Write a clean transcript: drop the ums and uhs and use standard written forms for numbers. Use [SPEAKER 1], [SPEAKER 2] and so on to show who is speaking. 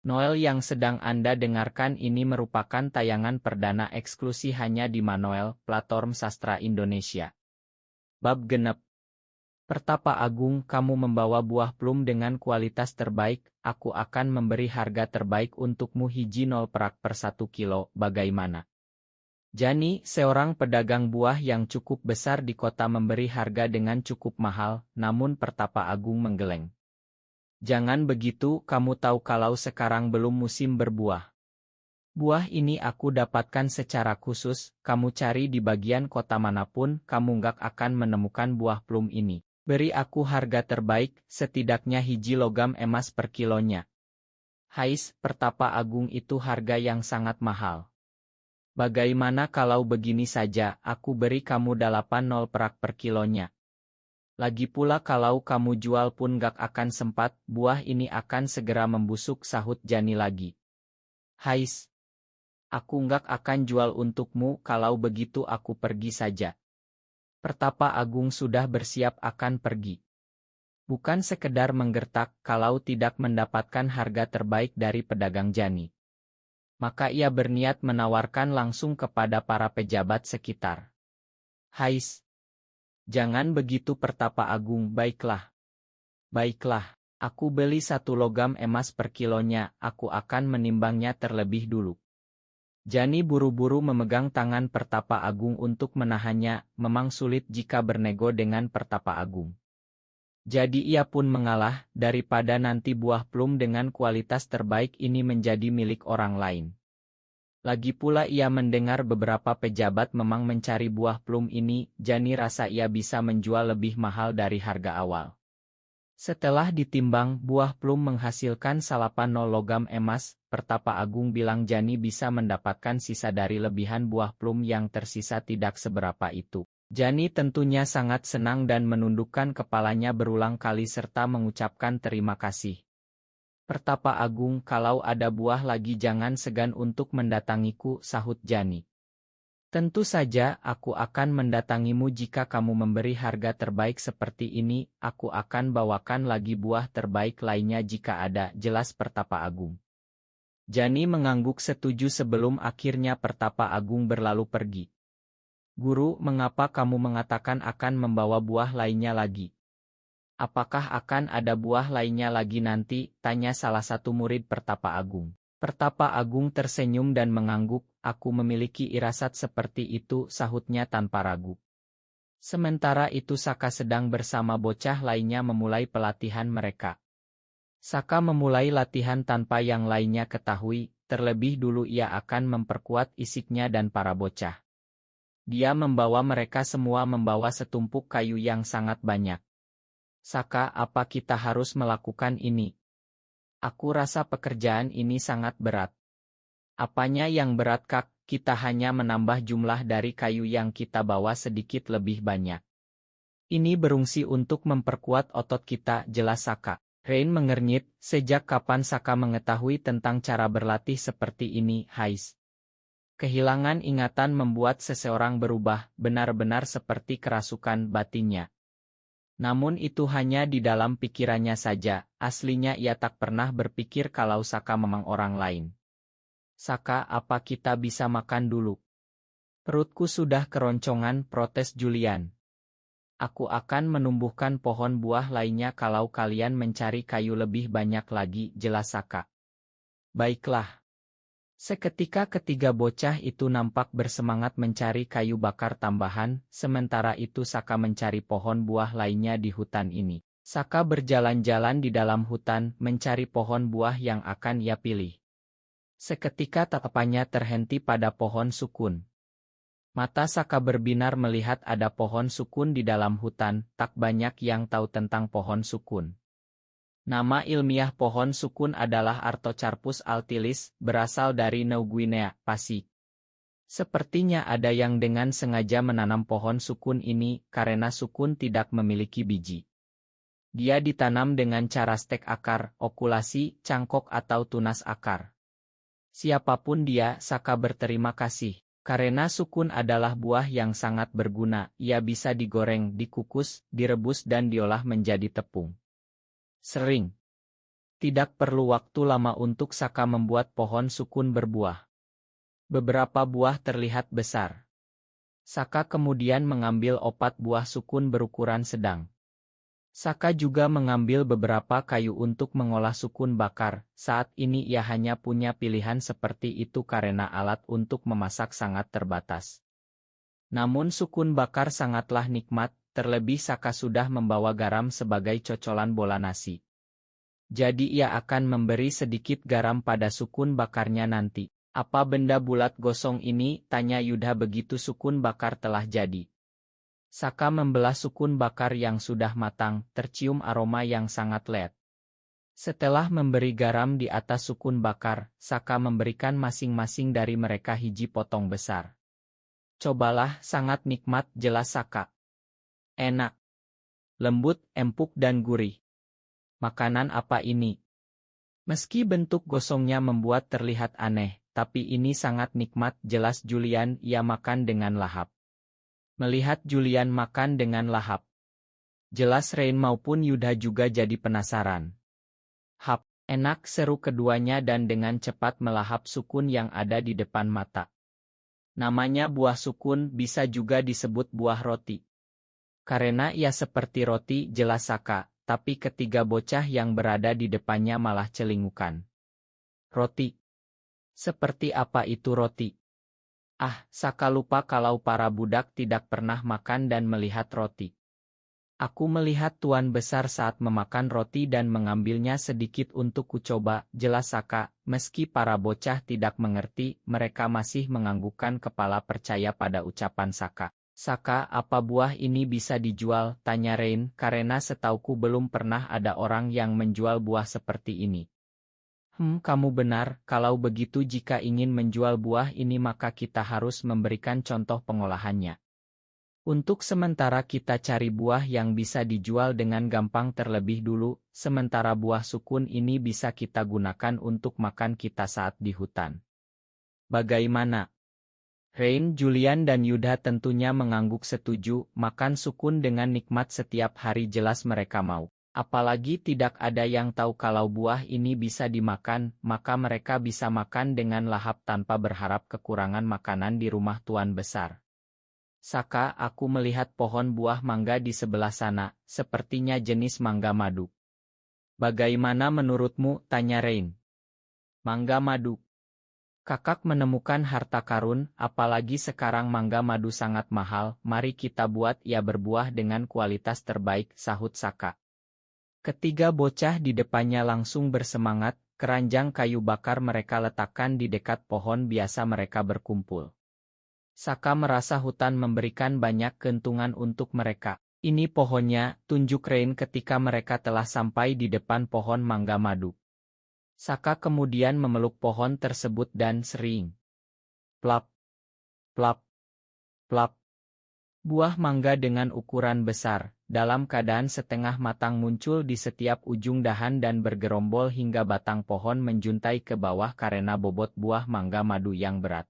[SPEAKER 1] Noel yang sedang Anda dengarkan ini merupakan tayangan perdana eksklusi hanya di Manoel, platform sastra Indonesia. Bab genep. Pertapa Agung, kamu membawa buah plum dengan kualitas terbaik, aku akan memberi harga terbaik untukmu hiji 0 perak per 1 kilo, bagaimana? Jani, seorang pedagang buah yang cukup besar di kota memberi harga dengan cukup mahal, namun Pertapa Agung menggeleng. Jangan begitu, kamu tahu kalau sekarang belum musim berbuah. Buah ini aku dapatkan secara khusus, kamu cari di bagian kota manapun, kamu nggak akan menemukan buah plum ini. Beri aku harga terbaik, setidaknya hiji logam emas per kilonya. Hais, Pertapa Agung itu harga yang sangat mahal. Bagaimana kalau begini saja, aku beri kamu 80 perak per kilonya. Lagi pula kalau kamu jual pun gak akan sempat, buah ini akan segera membusuk, sahut Jani lagi. Hais, aku gak akan jual untukmu, kalau begitu aku pergi saja. Pertapa Agung sudah bersiap akan pergi. Bukan sekedar menggertak kalau tidak mendapatkan harga terbaik dari pedagang Jani. Maka ia berniat menawarkan langsung kepada para pejabat sekitar. Hais, jangan begitu Pertapa Agung, baiklah. Baiklah, aku beli 1 logam emas per kilonya, aku akan menimbangnya terlebih dulu. Jani buru-buru memegang tangan Pertapa Agung untuk menahannya, memang sulit jika bernego dengan Pertapa Agung. Jadi ia pun mengalah, daripada nanti buah plum dengan kualitas terbaik ini menjadi milik orang lain. Lagi pula ia mendengar beberapa pejabat memang mencari buah plum ini, Jani rasa ia bisa menjual lebih mahal dari harga awal. Setelah ditimbang, buah plum menghasilkan 80 logam emas, Pertapa Agung bilang Jani bisa mendapatkan sisa dari lebihan buah plum yang tersisa tidak seberapa itu. Jani tentunya sangat senang dan menundukkan kepalanya berulang kali serta mengucapkan terima kasih. Pertapa Agung, kalau ada buah lagi jangan segan untuk mendatangiku, sahut Jani. Tentu saja, aku akan mendatangimu jika kamu memberi harga terbaik seperti ini, aku akan bawakan lagi buah terbaik lainnya jika ada, jelas Pertapa Agung. Jani mengangguk setuju sebelum akhirnya Pertapa Agung berlalu pergi. Guru, mengapa kamu mengatakan akan membawa buah lainnya lagi? Apakah akan ada buah lainnya lagi nanti? Tanya salah satu murid Pertapa Agung. Pertapa Agung tersenyum dan mengangguk, aku memiliki irasat seperti itu, sahutnya tanpa ragu. Sementara itu Saka sedang bersama bocah lainnya memulai pelatihan mereka. Saka memulai latihan tanpa yang lainnya ketahui, terlebih dulu ia akan memperkuat isiknya dan para bocah. Dia membawa mereka semua membawa setumpuk kayu yang sangat banyak. Saka, apa kita harus melakukan ini? Aku rasa pekerjaan ini sangat berat. Apanya yang berat Kak? Kita hanya menambah jumlah dari kayu yang kita bawa sedikit lebih banyak. Ini berfungsi untuk memperkuat otot kita, jelas Saka. Rain mengernyit, sejak kapan Saka mengetahui tentang cara berlatih seperti ini, Hais? Kehilangan ingatan membuat seseorang berubah, benar-benar seperti kerasukan batinnya. Namun itu hanya di dalam pikirannya saja, aslinya ia tak pernah berpikir kalau Saka memang orang lain. Saka, apa kita bisa makan dulu? Perutku sudah keroncongan, protes Julian. Aku akan menumbuhkan pohon buah lainnya kalau kalian mencari kayu lebih banyak lagi, jelas Saka. Baiklah. Seketika ketiga bocah itu nampak bersemangat mencari kayu bakar tambahan, sementara itu Saka mencari pohon buah lainnya di hutan ini. Saka berjalan-jalan di dalam hutan, mencari pohon buah yang akan ia pilih. Seketika tatapannya terhenti pada pohon sukun. Mata Saka berbinar melihat ada pohon sukun di dalam hutan, tak banyak yang tahu tentang pohon sukun. Nama ilmiah pohon sukun adalah Artocarpus altilis, berasal dari New Guinea, Pasifik. Sepertinya ada yang dengan sengaja menanam pohon sukun ini, karena sukun tidak memiliki biji. Dia ditanam dengan cara stek akar, okulasi, cangkok atau tunas akar. Siapapun dia, Saka berterima kasih. Karena sukun adalah buah yang sangat berguna, ia bisa digoreng, dikukus, direbus dan diolah menjadi tepung. Sering. Tidak perlu waktu lama untuk Saka membuat pohon sukun berbuah. Beberapa buah terlihat besar. Saka kemudian mengambil 4 buah sukun berukuran sedang. Saka juga mengambil beberapa kayu untuk mengolah sukun bakar. Saat ini ia hanya punya pilihan seperti itu karena alat untuk memasak sangat terbatas. Namun sukun bakar sangatlah nikmat, terlebih Saka sudah membawa garam sebagai cocolan bola nasi. Jadi ia akan memberi sedikit garam pada sukun bakarnya nanti. Apa benda bulat gosong ini? Tanya Yudha begitu sukun bakar telah jadi. Saka membelah sukun bakar yang sudah matang, tercium aroma yang sangat lezat. Setelah memberi garam di atas sukun bakar, Saka memberikan masing-masing dari mereka hiji potong besar. Cobalah, sangat nikmat, jelas Saka. Enak, lembut, empuk dan gurih. Makanan apa ini? Meski bentuk gosongnya membuat terlihat aneh, tapi ini sangat nikmat, jelas Julian. Ia makan dengan lahap. Melihat Julian makan dengan lahap, jelas Rain maupun Yudha juga jadi penasaran. Hap, enak, seru keduanya dan dengan cepat melahap sukun yang ada di depan mata. Namanya buah sukun, bisa juga disebut buah roti. Karena ia seperti roti, jelas Saka. Tapi ketiga bocah yang berada di depannya malah celingukan. Roti? Seperti apa itu roti? Ah, Saka lupa kalau para budak tidak pernah makan dan melihat roti. Aku melihat tuan besar saat memakan roti dan mengambilnya sedikit untuk kucoba, jelas Saka. Meski para bocah tidak mengerti, mereka masih menganggukkan kepala percaya pada ucapan Saka. Saka, apa buah ini bisa dijual? Tanya Rain, karena setauku belum pernah ada orang yang menjual buah seperti ini. Kamu benar, kalau begitu jika ingin menjual buah ini maka kita harus memberikan contoh pengolahannya. Untuk sementara kita cari buah yang bisa dijual dengan gampang terlebih dulu, sementara buah sukun ini bisa kita gunakan untuk makan kita saat di hutan. Bagaimana? Rain, Julian dan Yudha tentunya mengangguk setuju, makan sukun dengan nikmat setiap hari jelas mereka mau. Apalagi tidak ada yang tahu kalau buah ini bisa dimakan, maka mereka bisa makan dengan lahap tanpa berharap kekurangan makanan di rumah tuan besar. Saka, aku melihat pohon buah mangga di sebelah sana, sepertinya jenis mangga madu. Bagaimana menurutmu? Tanya Rain. Mangga madu. Kakak menemukan harta karun, apalagi sekarang mangga madu sangat mahal, mari kita buat ia berbuah dengan kualitas terbaik, sahut Saka. Ketiga bocah di depannya langsung bersemangat, keranjang kayu bakar mereka letakkan di dekat pohon biasa mereka berkumpul. Saka merasa hutan memberikan banyak keuntungan untuk mereka. Ini pohonnya, tunjuk Rain ketika mereka telah sampai di depan pohon mangga madu. Saka kemudian memeluk pohon tersebut dan sering. Plap, plap, plap. Buah mangga dengan ukuran besar, dalam keadaan setengah matang muncul di setiap ujung dahan dan bergerombol hingga batang pohon menjuntai ke bawah karena bobot buah mangga madu yang berat.